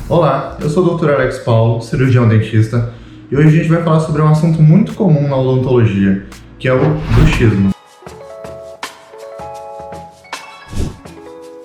Olá, eu sou o Dr. Alex Paulo, cirurgião dentista, e hoje a gente vai falar sobre um assunto muito comum na odontologia, que é o bruxismo.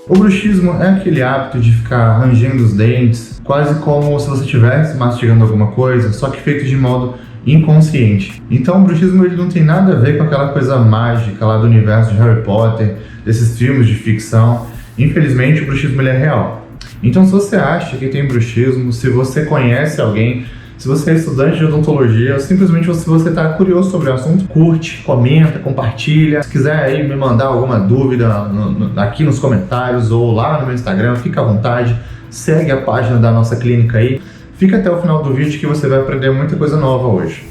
O bruxismo é aquele hábito de ficar rangendo os dentes, quase como se você estivesse mastigando alguma coisa, só que feito de modo inconsciente. Então o bruxismo ele não tem nada a ver com aquela coisa mágica lá do universo de Harry Potter, desses filmes de ficção. Infelizmente o bruxismo ele é real. Então se você acha que tem bruxismo, se você conhece alguém, se você é estudante de odontologia, ou simplesmente se você está curioso sobre o assunto, curte, comenta, compartilha. Se quiser aí me mandar alguma dúvida aqui nos comentários ou lá no meu Instagram, fica à vontade. Segue a página da nossa clínica aí. Fica até o final do vídeo que você vai aprender muita coisa nova hoje.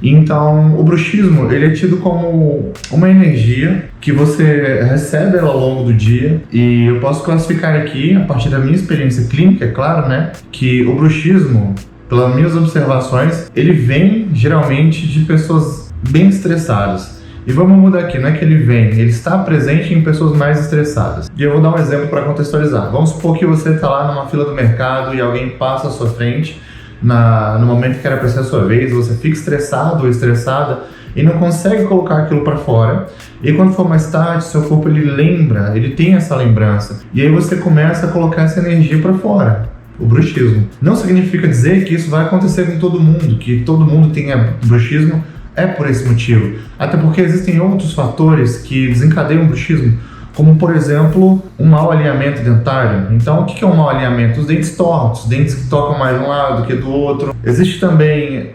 Então, o bruxismo ele é tido como uma energia que você recebe ao longo do dia, e eu posso classificar aqui, a partir da minha experiência clínica, é claro, né, que o bruxismo, pelas minhas observações, ele vem geralmente de pessoas bem estressadas. E vamos mudar aqui, não é que ele está presente em pessoas mais estressadas. E eu vou dar um exemplo para contextualizar. Vamos supor que você está lá numa fila do mercado e alguém passa à sua frente no momento que era para ser a sua vez, você fica estressado ou estressada e não consegue colocar aquilo para fora. E quando for mais tarde, seu corpo ele lembra, ele tem essa lembrança. E aí você começa a colocar essa energia para fora. O bruxismo. Não significa dizer que isso vai acontecer com todo mundo, que todo mundo tenha bruxismo. É por esse motivo. Até porque existem outros fatores que desencadeiam o bruxismo, como por exemplo, um mau alinhamento dentário. Então, o que é um mau alinhamento? Os dentes tortos, dentes que tocam mais de um lado do que do outro. Existe também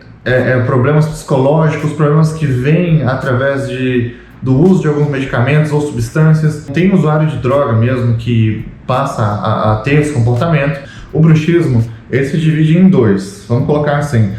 problemas psicológicos, problemas que vêm através do uso de alguns medicamentos ou substâncias. Tem usuário de droga mesmo que passa a ter esse comportamento. O bruxismo, ele se divide em dois. Vamos colocar assim,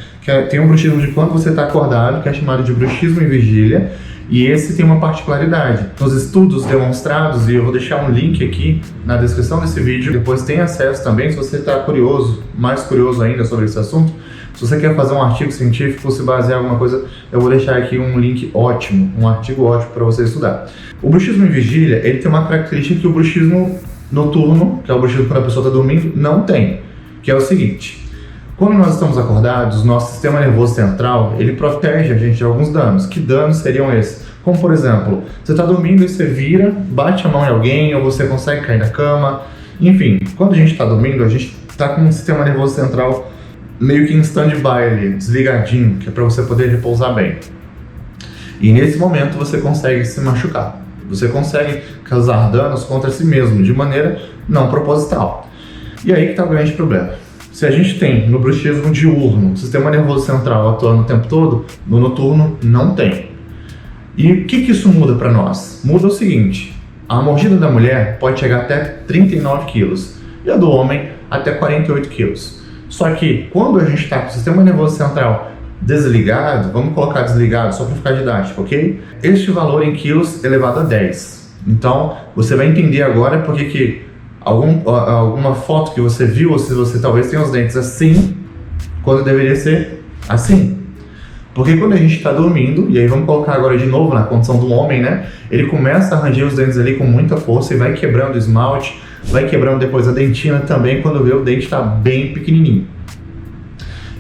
tem um bruxismo de quando você está acordado, que é chamado de bruxismo em vigília, e esse tem uma particularidade. Nos estudos demonstrados, e eu vou deixar um link aqui na descrição desse vídeo, depois tem acesso também, se você está curioso, mais curioso ainda sobre esse assunto, se você quer fazer um artigo científico, se basear em alguma coisa, eu vou deixar aqui um link ótimo, um artigo ótimo para você estudar. O bruxismo em vigília, ele tem uma característica que o bruxismo noturno, que é o bruxismo quando a pessoa está dormindo, não tem, que é o seguinte: quando nós estamos acordados, nosso sistema nervoso central, ele protege a gente de alguns danos. Que danos seriam esses? Como, por exemplo, você está dormindo e você vira, bate a mão em alguém, ou você consegue cair na cama. Enfim, quando a gente está dormindo, a gente está com um sistema nervoso central meio que em stand-by ali, desligadinho, que é para você poder repousar bem. E nesse momento você consegue se machucar. Você consegue causar danos contra si mesmo, de maneira não proposital. E aí que está o grande problema. Se a gente tem no bruxismo diurno o sistema nervoso central atuando o tempo todo, no noturno não tem. E o que isso muda para nós? Muda o seguinte: a mordida da mulher pode chegar até 39 quilos e a do homem até 48 quilos. Só que quando a gente está com o sistema nervoso central desligado, vamos colocar desligado só para ficar didático, ok? Este valor em quilos elevado a 10. Então você vai entender agora porque que alguma foto que você viu, ou se você talvez tenha os dentes assim, quando deveria ser assim. Porque quando a gente está dormindo, e aí vamos colocar agora de novo na condição do homem, né? Ele começa a ranger os dentes ali com muita força e vai quebrando o esmalte, vai quebrando depois a dentina também, quando vê o dente está bem pequenininho.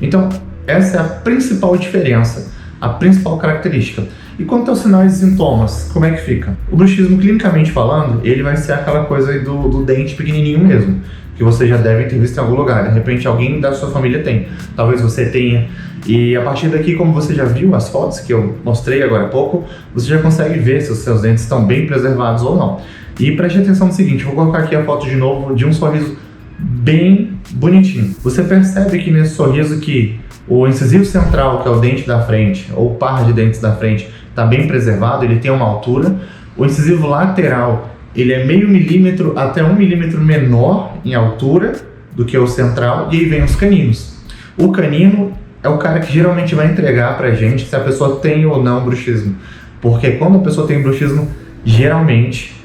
Então, essa é a principal diferença, a principal característica. E quanto aos sinais e sintomas, como é que fica? O bruxismo, clinicamente falando, ele vai ser aquela coisa aí do dente pequenininho mesmo, que você já deve ter visto em algum lugar. De repente alguém da sua família tem, talvez você tenha. E a partir daqui, como você já viu as fotos que eu mostrei agora há pouco, você já consegue ver se os seus dentes estão bem preservados ou não. E preste atenção no seguinte, vou colocar aqui a foto de novo de um sorriso bem bonitinho. Você percebe que nesse sorriso que o incisivo central, que é o dente da frente, ou o par de dentes da frente, está bem preservado, ele tem uma altura. O incisivo lateral, ele é meio milímetro até 1 milímetro menor em altura do que o central, e aí vem os caninos. O canino é o cara que geralmente vai entregar pra gente se a pessoa tem ou não bruxismo, porque quando a pessoa tem bruxismo, geralmente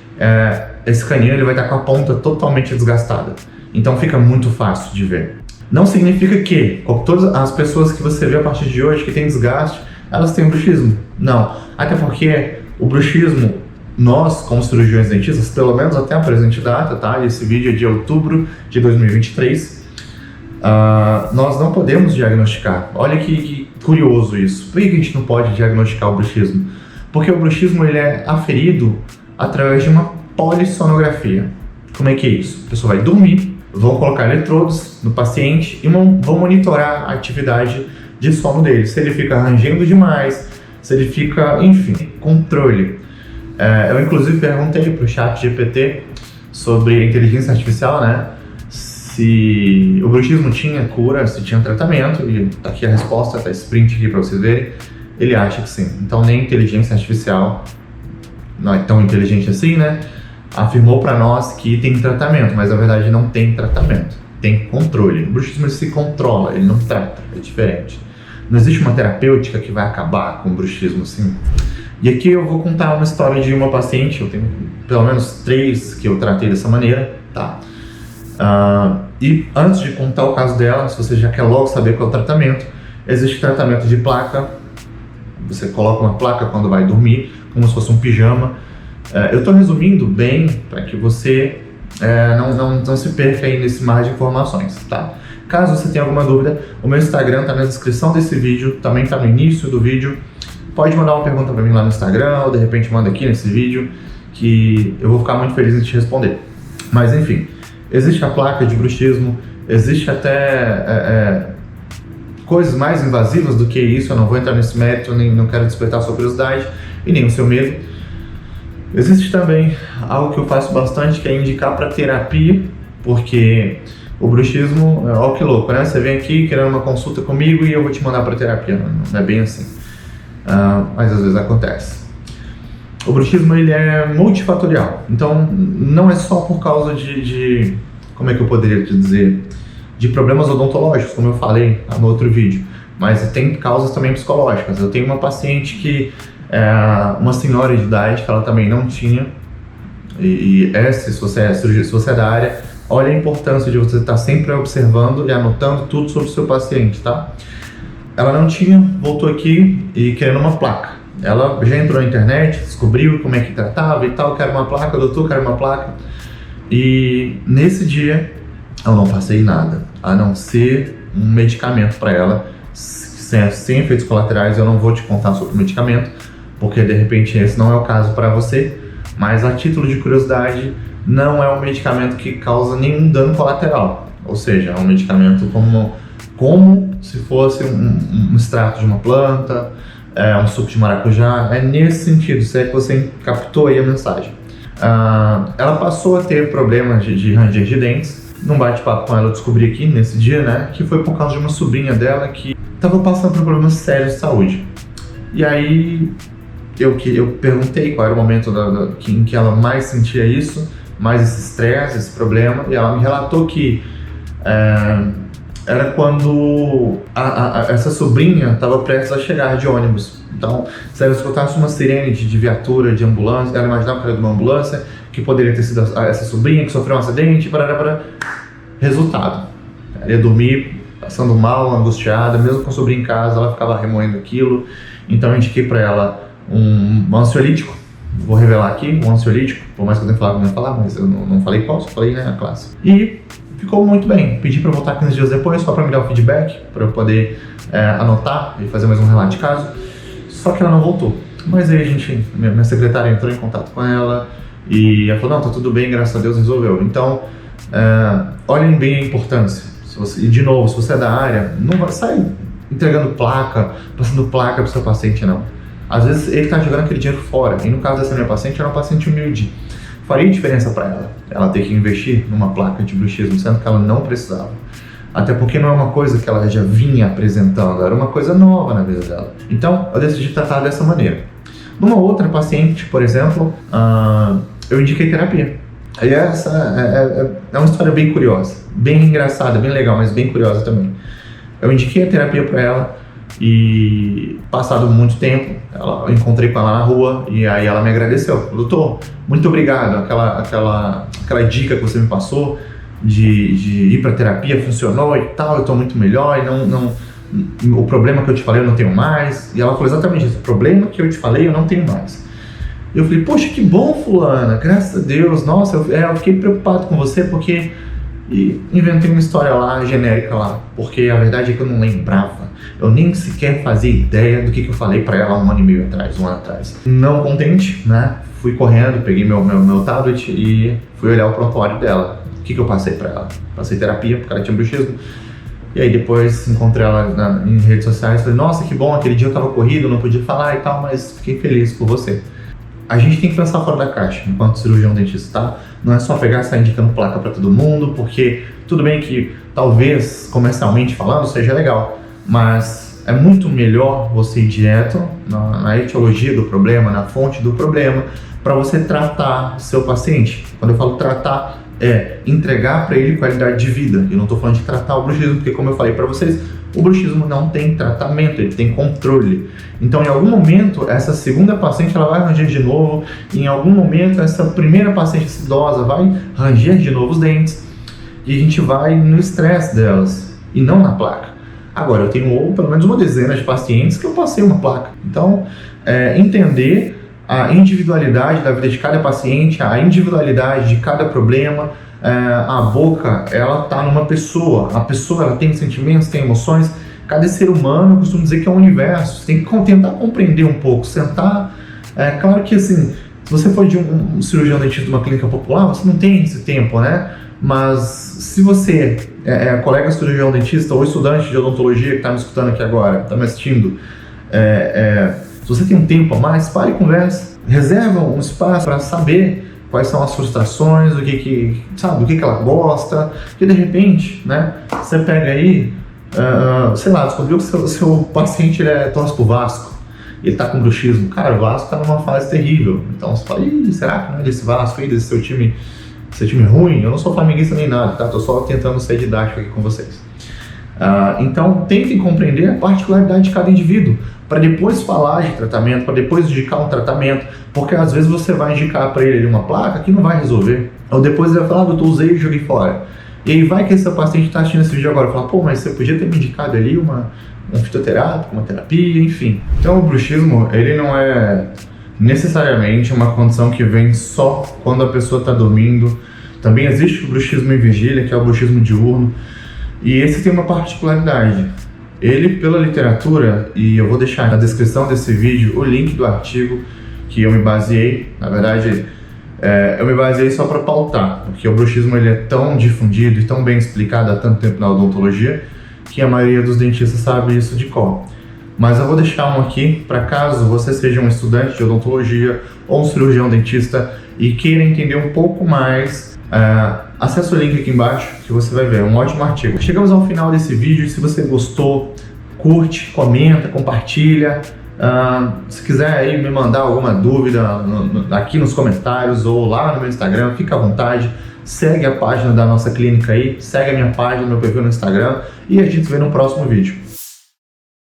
esse canino ele vai estar com a ponta totalmente desgastada, então fica muito fácil de ver. Não significa que todas as pessoas que você vê a partir de hoje que tem desgaste, elas têm bruxismo. Não. Até porque o bruxismo, nós, como cirurgiões dentistas, pelo menos até a presente data, tá? Esse vídeo é de outubro de 2023, nós não podemos diagnosticar. Olha que curioso isso. Por que a gente não pode diagnosticar o bruxismo? Porque o bruxismo ele é aferido através de uma polissonografia. Como é que é isso? A pessoa vai dormir, vão colocar eletrodos no paciente e vão monitorar a atividade de sono dele. Se ele fica rangendo demais, se ele fica, enfim, controle. Eu inclusive perguntei para o ChatGPT sobre inteligência artificial, né? Se o bruxismo tinha cura, se tinha tratamento, e tá aqui a resposta, tá esse print aqui para vocês verem. Ele acha que sim. Então nem inteligência artificial, não é tão inteligente assim, né? Afirmou para nós que tem tratamento, mas na verdade não tem tratamento, tem controle. O bruxismo ele se controla, ele não trata, é diferente. Não existe uma terapêutica que vai acabar com o bruxismo, assim. E aqui eu vou contar uma história de uma paciente, eu tenho pelo menos 3 que eu tratei dessa maneira, tá? E antes de contar o caso dela, se você já quer logo saber qual é o tratamento, existe tratamento de placa. Você coloca uma placa quando vai dormir, como se fosse um pijama. Eu estou resumindo bem para que você não se perca aí nesse mar de informações, tá? Caso você tenha alguma dúvida, o meu Instagram está na descrição desse vídeo, também está no início do vídeo. Pode mandar uma pergunta para mim lá no Instagram, ou de repente manda aqui nesse vídeo, que eu vou ficar muito feliz em te responder. Mas enfim, existe a placa de bruxismo, existe até coisas mais invasivas do que isso. Eu não vou entrar nesse mérito, nem não quero despertar a sua curiosidade e nem o seu medo. Existe também algo que eu faço bastante, que é indicar para terapia, porque o bruxismo, ó que louco, né? Você vem aqui querendo uma consulta comigo e eu vou te mandar para terapia. Não é bem assim, mas às vezes acontece. O bruxismo ele é multifatorial, então não é só por causa de como é que eu poderia te dizer, de problemas odontológicos, como eu falei no outro vídeo, mas tem causas também psicológicas. Eu tenho uma paciente que uma senhora de idade, que ela também não tinha, se você é cirurgia, se você é da área, olha a importância de você estar sempre observando e anotando tudo sobre o seu paciente, tá? Ela não tinha, voltou aqui e querendo uma placa. Ela já entrou na internet, descobriu como é que tratava e tal, quero uma placa, doutor, quero uma placa. E nesse dia eu não passei nada, a não ser um medicamento para ela, sem efeitos colaterais. Eu não vou te contar sobre o medicamento, porque de repente esse não é o caso para você, mas a título de curiosidade, não é um medicamento que causa nenhum dano colateral, ou seja, é um medicamento como se fosse um extrato de uma planta, um suco de maracujá, é nesse sentido, se é que você captou aí a mensagem. Ela passou a ter problemas de ranger de dentes. Num bate-papo com ela eu descobri aqui nesse dia, né, que foi por causa de uma sobrinha dela que estava passando por problemas sérios de saúde. E aí eu perguntei qual era o momento em que ela mais sentia isso, mais esse estresse, esse problema, e ela me relatou que era quando essa sobrinha estava prestes a chegar de ônibus. Então, se ela escutasse uma sirene de viatura, de ambulância, ela imaginava que era de uma ambulância, que poderia ter sido essa sobrinha que sofreu um acidente, resultado. Ela ia dormir passando mal, angustiada, mesmo com a sobrinha em casa, ela ficava remoendo aquilo. Então eu indiquei para ela um ansiolítico, vou revelar aqui, um ansiolítico, por mais que eu tenha falado que não ia falar, mas eu não falei qual, só falei, né, a classe. E ficou muito bem. Pedi para voltar 15 dias depois, só para me dar o feedback, para eu poder anotar e fazer mais um relato de caso. Só que ela não voltou. Mas aí minha secretária entrou em contato com ela e ela falou, não, tá tudo bem, graças a Deus resolveu. Então, olhem bem a importância. E de novo, se você é da área, não vai sair entregando placa, passando placa pro seu paciente, não. Às vezes ele tá jogando aquele dinheiro fora. E no caso dessa minha paciente, era uma paciente humilde. Faria diferença para ela ter que investir numa placa de bruxismo, sendo que ela não precisava. Até porque não é uma coisa que ela já vinha apresentando, era uma coisa nova na vida dela. Então, eu decidi tratar dessa maneira. Numa outra paciente, por exemplo, eu indiquei terapia. E essa é uma história bem curiosa, bem engraçada, bem legal, mas bem curiosa também. Eu indiquei a terapia para ela e, passado muito tempo, eu encontrei com ela na rua e aí ela me agradeceu. Doutor, muito obrigado, aquela dica que você me passou de ir para terapia funcionou e tal, eu estou muito melhor e o problema que eu te falei eu não tenho mais. E ela falou exatamente isso, o problema que eu te falei eu não tenho mais. Eu falei, poxa, que bom, fulana, graças a Deus, nossa, eu fiquei preocupado com você porque E inventei uma história lá, genérica lá, porque a verdade é que eu não lembrava. Eu nem sequer fazia ideia do que eu falei pra ela um ano e meio atrás, um ano atrás. Não contente, né? Fui correndo, peguei meu tablet e fui olhar o prontuário dela. O que eu passei pra ela? Passei terapia, porque ela tinha bruxismo. E aí depois encontrei ela em redes sociais e falei, nossa, que bom, aquele dia eu tava corrido, não podia falar e tal, mas fiquei feliz por você. A gente tem que pensar fora da caixa, enquanto cirurgião dentista, tá? Não é só pegar e sair indicando placa pra todo mundo, porque tudo bem que talvez, comercialmente falando, seja legal, mas é muito melhor você ir direto na etiologia do problema, na fonte do problema, para você tratar seu paciente. Quando eu falo tratar, é entregar para ele qualidade de vida. Eu não estou falando de tratar o bruxismo, porque como eu falei para vocês, o bruxismo não tem tratamento, ele tem controle. Então, em algum momento, essa segunda paciente ela vai ranger de novo, e em algum momento, essa primeira paciente idosa vai ranger de novo os dentes, e a gente vai no estresse delas, e não na placa. Agora, eu tenho pelo menos uma dezena de pacientes que eu passei uma placa. Então, entender a individualidade da vida de cada paciente, a individualidade de cada problema. A boca, ela tá numa pessoa, a pessoa ela tem sentimentos, tem emoções. Cada ser humano, eu costumo dizer que é um universo. Você tem que tentar compreender um pouco, sentar. Claro que assim, se você for de um cirurgião dentista de uma clínica popular, você não tem esse tempo, né? Mas se você é colega cirurgião dentista ou estudante de odontologia que está me escutando aqui agora, está me assistindo, se você tem um tempo a mais, pare e converse. Reserva um espaço para saber quais são as frustrações, do que ela gosta, porque de repente, né, você pega aí, sei lá, descobriu que seu paciente torce pro Vasco, e ele tá com bruxismo. Cara, o Vasco tá numa fase terrível, então você fala, será que não é desse Vasco aí, desse seu time ruim? Eu não sou flamenguista nem nada, tá? Tô só tentando ser didático aqui com vocês. Então, tentem compreender a particularidade de cada indivíduo, para depois falar de tratamento, para depois indicar um tratamento, porque às vezes você vai indicar para ele uma placa que não vai resolver, ou depois ele vai falar, doutor, usei e joguei fora. E aí vai que esse paciente está assistindo esse vídeo agora e fala, pô, mas você podia ter me indicado ali um fitoterápico, uma terapia, enfim. Então o bruxismo, ele não é necessariamente uma condição que vem só quando a pessoa está dormindo. Também existe o bruxismo em vigília, que é o bruxismo diurno, e esse tem uma particularidade. Ele, pela literatura, e eu vou deixar na descrição desse vídeo o link do artigo que eu me baseei. Na verdade, eu me baseei só para pautar, porque o bruxismo ele é tão difundido e tão bem explicado há tanto tempo na odontologia que a maioria dos dentistas sabe isso de cor. Mas eu vou deixar um aqui para caso você seja um estudante de odontologia ou um cirurgião dentista e queira entender um pouco mais. Acesse o link aqui embaixo que você vai ver, é um ótimo artigo. Chegamos ao final desse vídeo. Se você gostou, curte, comenta, compartilha. Se quiser aí me mandar alguma dúvida aqui nos comentários ou lá no meu Instagram, fica à vontade. Segue a página da nossa clínica aí, segue a minha página, meu perfil no Instagram, e a gente se vê no próximo vídeo.